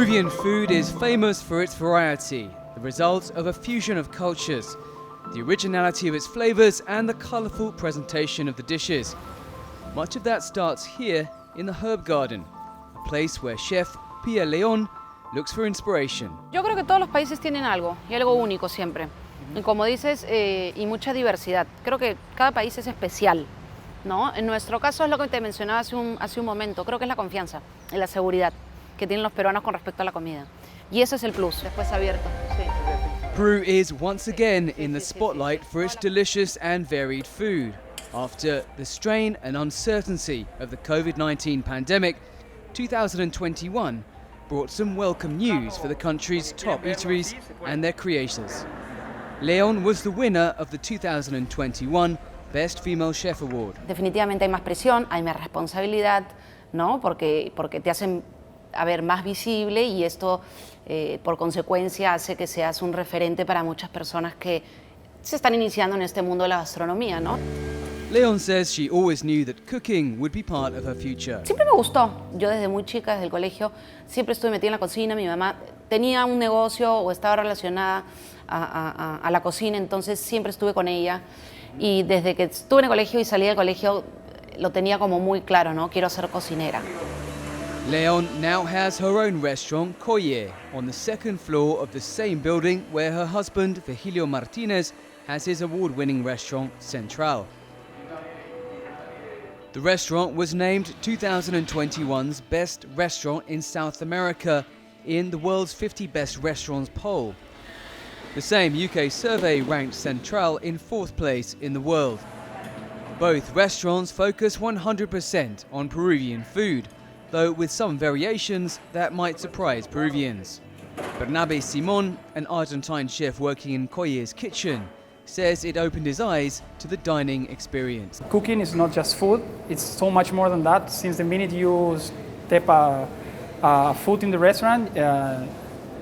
Peruvian food is famous for its variety, the result of a fusion of cultures, the originality of its flavors and the colorful presentation of the dishes. Much of that starts here in the Herb Garden, a place where chef Pia Leon looks for inspiration. Yo creo que todos los países tienen algo, y algo único siempre. Y como dices, y mucha diversidad. Creo que cada país es especial, ¿no? En nuestro caso es lo que te mencionaba hace un momento. Creo que es la confianza y la seguridad que tienen los peruanos con respecto a la comida. Y ese es el plus, después abierto. Sí. Peru is once again in the spotlight for its delicious and varied food. After the strain and uncertainty of the COVID-19 pandemic, 2021 brought some welcome news for the country's top eateries and their creators. Leon was the winner of the 2021 Best Female Chef Award. Definitivamente hay más presión, hay más responsabilidad, ¿no? Porque te hacen a ver más visible y esto por consecuencia hace que seas un referente para muchas personas que se están iniciando en este mundo de la gastronomía, ¿no? Leon says she always knew that cooking would be part of her future. Siempre me gustó. Yo desde muy chica, desde el colegio, siempre estuve metida en la cocina. Mi mamá tenía un negocio o estaba relacionada a la cocina, entonces siempre estuve con ella. Y desde que estuve en el colegio y salí del colegio, lo tenía como muy claro, ¿no? Quiero ser cocinera. Leon now has her own restaurant, Collyns, on the second floor of the same building where her husband, Virgilio Martinez, has his award-winning restaurant, Central. The restaurant was named 2021's Best Restaurant in South America in the world's 50 Best Restaurants poll. The same UK survey ranked Central in 4th place in the world. Both restaurants focus 100% on Peruvian food, though with some variations that might surprise Peruvians. Bernabe Simon, an Argentine chef working in Collyns' kitchen, says it opened his eyes to the dining experience. Cooking is not just food, it's so much more than that. Since the minute you step foot in the restaurant,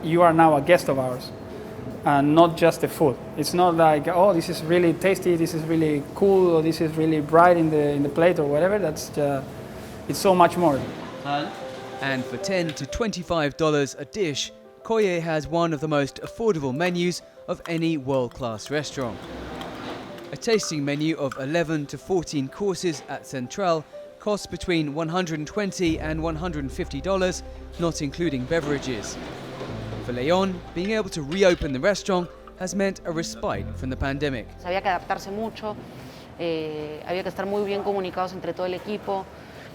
you are now a guest of ours. And not just the food. It's not like, oh, this is really tasty, this is really cool, or this is really bright in the plate or whatever. It's so much more. And for $10 to $25 a dish, Collyns has one of the most affordable menus of any world-class restaurant. A tasting menu of 11 to 14 courses at Central costs between $120 and $150, not including beverages. For Leon, being able to reopen the restaurant has meant a respite from the pandemic. Había que adaptarse mucho, había que estar muy bien comunicados entre todo el equipo,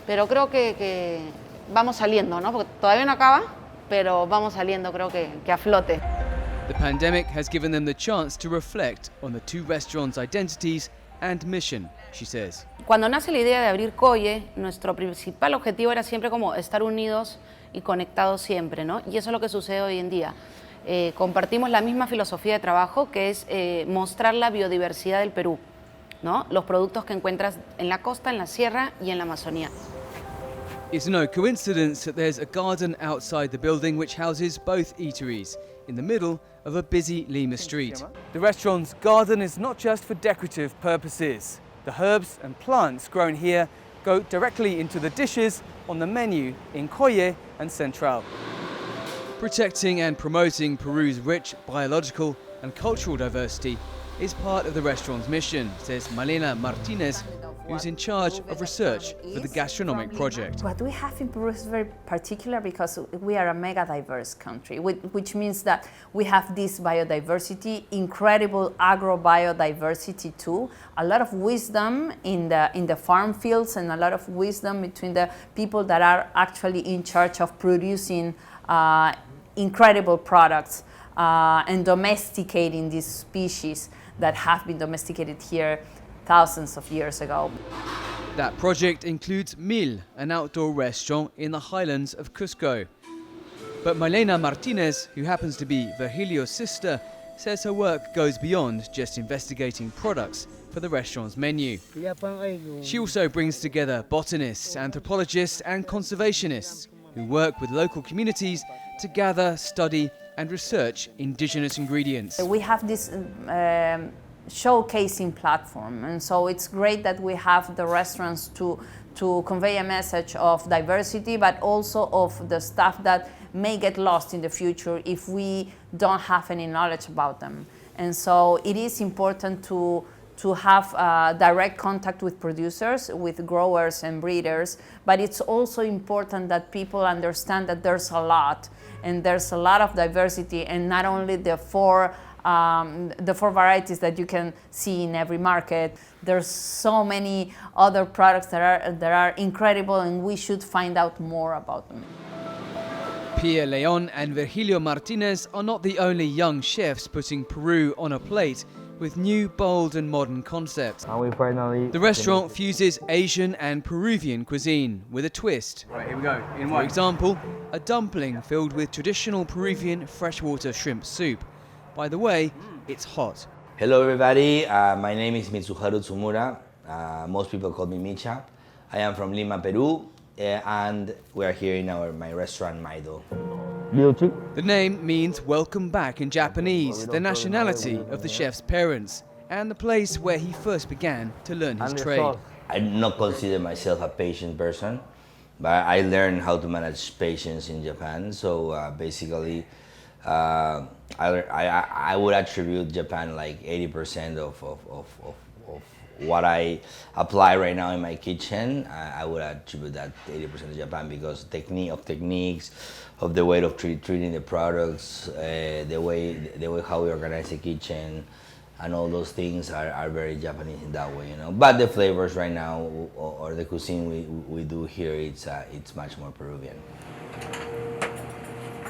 pero creo que vamos saliendo, ¿no? Porque todavía no acaba, pero vamos saliendo, creo que a flote. The pandemic has given them the chance to reflect on the two restaurants' identities and mission, she says. Cuando nace la idea de abrir Collyns, nuestro principal objetivo era siempre como estar unidos y conectados siempre, ¿no? Y eso es lo que sucede hoy en día. Compartimos la misma filosofía de trabajo, que es mostrar la biodiversidad del Perú, ¿no? Los productos que encuentras en la costa, en la sierra y en la Amazonía. It's no coincidence that there's a garden outside the building which houses both eateries, in the middle of a busy Lima street. The restaurant's garden is not just for decorative purposes. The herbs and plants grown here go directly into the dishes on the menu in Collyns and Central. Protecting and promoting Peru's rich biological and cultural diversity is part of the restaurant's mission, says Malena Martinez, who's in charge of research for the gastronomic project. What we have in Peru is very particular because we are a mega diverse country, which means that we have this biodiversity, incredible agro-biodiversity too, a lot of wisdom in the farm fields and a lot of wisdom between the people that are actually in charge of producing incredible products and domesticating these species that have been domesticated here thousands of years ago. That project includes Mil, an outdoor restaurant in the highlands of Cusco. But Malena Martinez, who happens to be Virgilio's sister, says her work goes beyond just investigating products for the restaurant's menu. She also brings together botanists, anthropologists and conservationists who work with local communities to gather, study and research indigenous ingredients. We have this showcasing platform, and so it's great that we have the restaurants to convey a message of diversity, but also of the stuff that may get lost in the future if we don't have any knowledge about them. And so it is important to have direct contact with producers, with growers and breeders, but it's also important that people understand that there's a lot, and there's a lot of diversity, and not only the four varieties that you can see in every market. There's so many other products that are incredible, and we should find out more about them. Pia Leon and Virgilio Martinez are not the only young chefs putting Peru on a plate with new, bold and modern concepts. The restaurant fuses Asian and Peruvian cuisine with a twist. Right, here we go. For example, a dumpling filled with traditional Peruvian freshwater shrimp soup. By the way, it's hot. Hello everybody, my name is Mitsuharu Tsumura. Most people call me Micha. I am from Lima, Peru, and we are here in my restaurant, Maido. The name means welcome back in Japanese, the nationality of the chef's parents, and the place where he first began to learn his trade. I do not consider myself a patient person, but I learned how to manage patients in Japan. So basically, I would attribute Japan like 80% of what I apply right now in my kitchen. I would attribute that 80% to Japan, because techniques, of the way of treating the products, the way how we organize the kitchen, and all those things are very Japanese in that way, you know. But the flavors right now, or the cuisine we do here, it's much more Peruvian.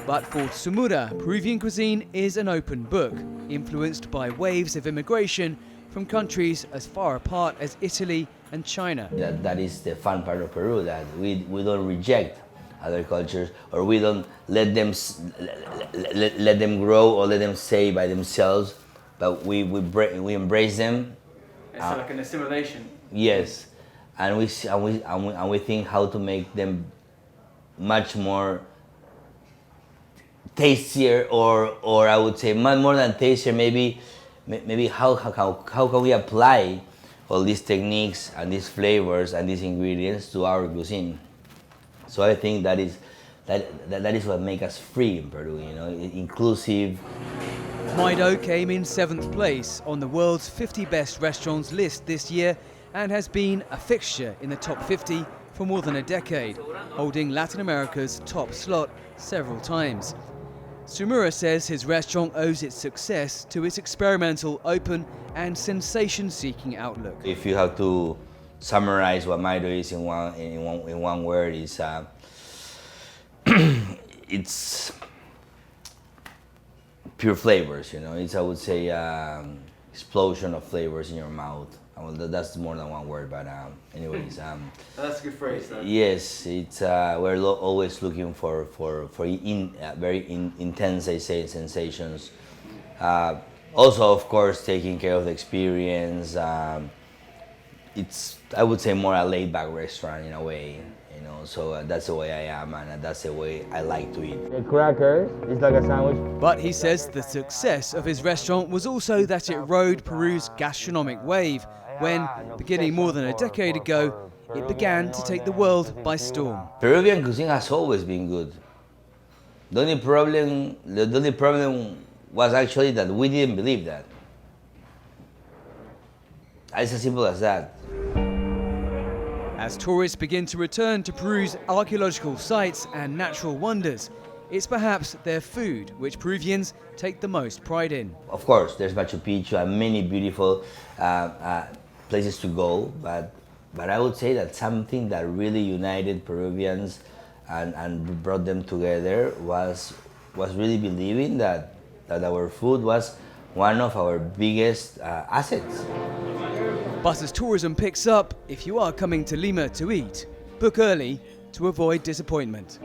But for Tsumura, Peruvian cuisine is an open book, influenced by waves of immigration from countries as far apart as Italy and China. That is the fun part of Peru, that we don't reject other cultures, or we don't let them grow or let them stay by themselves, but we embrace them. It's like an assimilation. Yes, and we think how to make them much more tastier, or I would say more than tastier, maybe how can we apply all these techniques and these flavors and these ingredients to our cuisine. So I think that is what makes us free in Peru, you know, inclusive. Maido came in 7th place on the world's 50 best restaurants list this year, and has been a fixture in the top 50 for more than a decade, holding Latin America's top slot several times. Tsumura says his restaurant owes its success to its experimental, open and sensation-seeking outlook. If you have to summarize what Maido is in one word, is it's pure flavors, you know. It's, I would say, explosion of flavors in your mouth. Well, that's more than one word, but anyways. That's a good phrase, though. Yes, it's we're always looking for very intense, I say, sensations. Also, of course, taking care of the experience. It's, I would say, more a laid-back restaurant in a way, you know. So that's the way I am, and that's the way I like to eat. The crackers is like a sandwich. But he says the success of his restaurant was also that it rode Peru's gastronomic wave, when, beginning more than a decade ago, it began to take the world by storm. Peruvian cuisine has always been good. The only problem was actually that we didn't believe that. It's as simple as that. As tourists begin to return to Peru's archaeological sites and natural wonders, it's perhaps their food which Peruvians take the most pride in. Of course, there's Machu Picchu and many beautiful places to go, but I would say that something that really united Peruvians and brought them together was really believing that our food was one of our biggest assets. But as tourism picks up, if you are coming to Lima to eat, book early to avoid disappointment.